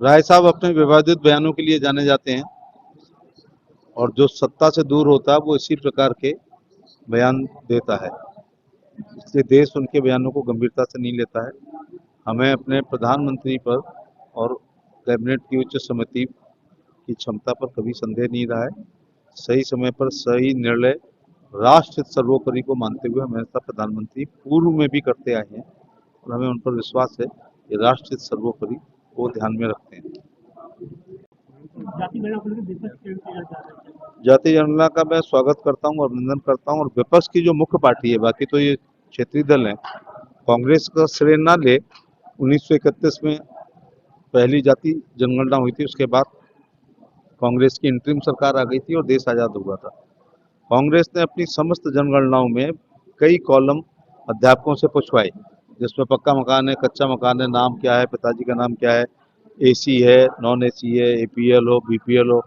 राय साहब अपने विवादित बयानों के लिए जाने जाते हैं और जो सत्ता से दूर होता है वो इसी प्रकार के बयान देता है। इसलिए देश उनके बयानों को गंभीरता से नहीं लेता है। हमें अपने प्रधानमंत्री पर और कैबिनेट की उच्च समिति की क्षमता पर कभी संदेह नहीं रहा है। सही समय पर सही निर्णय राष्ट्र हित सर्वोपरि को मानते हुए हमेशा प्रधानमंत्री पूर्व में भी करते आए हैं और हमें उन पर विश्वास है कि राष्ट्र हित सर्वोपरि वो ध्यान में रखते हैं। जाति गणना को लेकर विपक्ष क्या कहना चाह रहे हैं? जाति जनगणना का मैं स्वागत करता हूं और अभिनंदन करता हूं और विपक्ष की जो मुख्य पार्टी है, बाकी तो ये क्षेत्रीय दल है, कांग्रेस का श्रेय ना ले। 1931 में पहली जाति जनगणना हुई थी, उसके बाद कांग्रेस की इंटरिम सरकार आ गई थी और देश आजाद हुआ था। कांग्रेस ने अपनी समस्त जनगणनाओं में कई कॉलम अध्यापकों से पूछवाए, जिसमें पक्का मकान है, कच्चा मकान है, नाम क्या है, पिताजी का नाम क्या है, एसी है, नॉन एसी है, एपीएल हो, बीपीएल हो,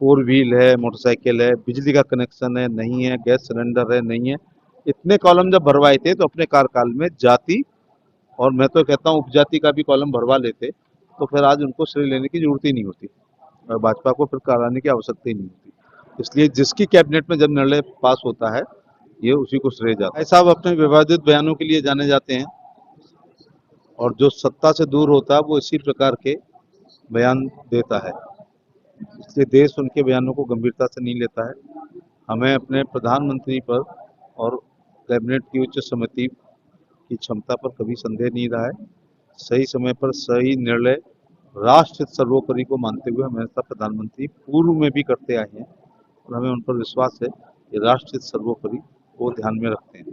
फोर व्हील है, मोटरसाइकिल है, बिजली का कनेक्शन है, नहीं है, गैस सिलेंडर है, नहीं है। इतने कॉलम जब भरवाए थे तो अपने कार्यकाल में जाति और मैं तो कहता हूँ उपजाति का भी कॉलम भरवा लेते, तो फिर आज उनको श्रेय लेने की जरूरत ही नहीं होती और भाजपा को फिर कराने की आवश्यकता ही नहीं होती। इसलिए जिसकी कैबिनेट में जब निर्णय पास होता है ये उसी को श्रेय जाता है। साहब अपने विवादित बयानों के लिए जाने जाते हैं और जो सत्ता से दूर होता है वो इसी प्रकार के बयान देता है। इसलिए देश उनके बयानों को गंभीरता से नहीं लेता है। हमें अपने प्रधानमंत्री पर और कैबिनेट की उच्च समिति की क्षमता पर कभी संदेह नहीं रहा है। सही समय पर सही निर्णय राष्ट्र हित सर्वोपरि को मानते हुए हमेशा प्रधानमंत्री पूर्व में भी करते आए हैं और हमें उन पर विश्वास है कि राष्ट्र हित सर्वोपरि वो ध्यान में रखते हैं।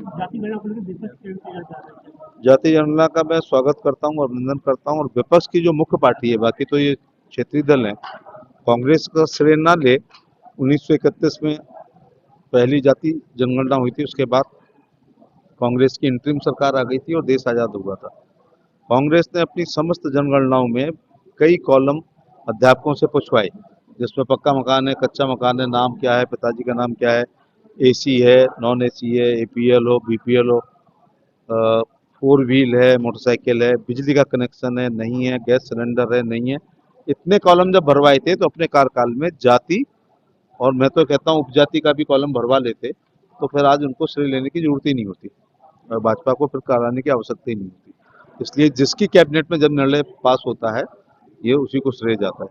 जाति गणना को लेकर विपक्ष क्या कहना चाह रहे हैं? जाति जनगणना का मैं स्वागत करता हूं और अभिनंदन करता हूं और विपक्ष की जो मुख्य पार्टी है, बाकी तो ये क्षेत्रीय दल है, कांग्रेस का श्रेय ना ले। 1931 में पहली जाति जनगणना हुई थी, उसके बाद कांग्रेस की इंटरिम सरकार आ गई थी और देश आजाद हुआ था। कांग्रेस ने अपनी समस्त जनगणनाओं में कई कॉलम अध्यापकों से पूछवाए, जिसमें पक्का मकान है, कच्चा मकान है, नाम क्या है, पिताजी का नाम क्या है, एसी है, नॉन एसी है, एपीएल हो, बीपीएल हो, फोर व्हील है, मोटरसाइकिल है, बिजली का कनेक्शन है, नहीं है, गैस सिलेंडर है, नहीं है। इतने कॉलम जब भरवाए थे तो अपने कार्यकाल में जाति और मैं तो कहता हूँ उपजाति का भी कॉलम भरवा लेते, तो फिर आज उनको श्रेय लेने की जरूरत ही नहीं होती और भाजपा को फिर कराने की आवश्यकता ही नहीं होती। इसलिए जिसकी कैबिनेट में जब निर्णय पास होता है ये उसी को श्रेय जाता है।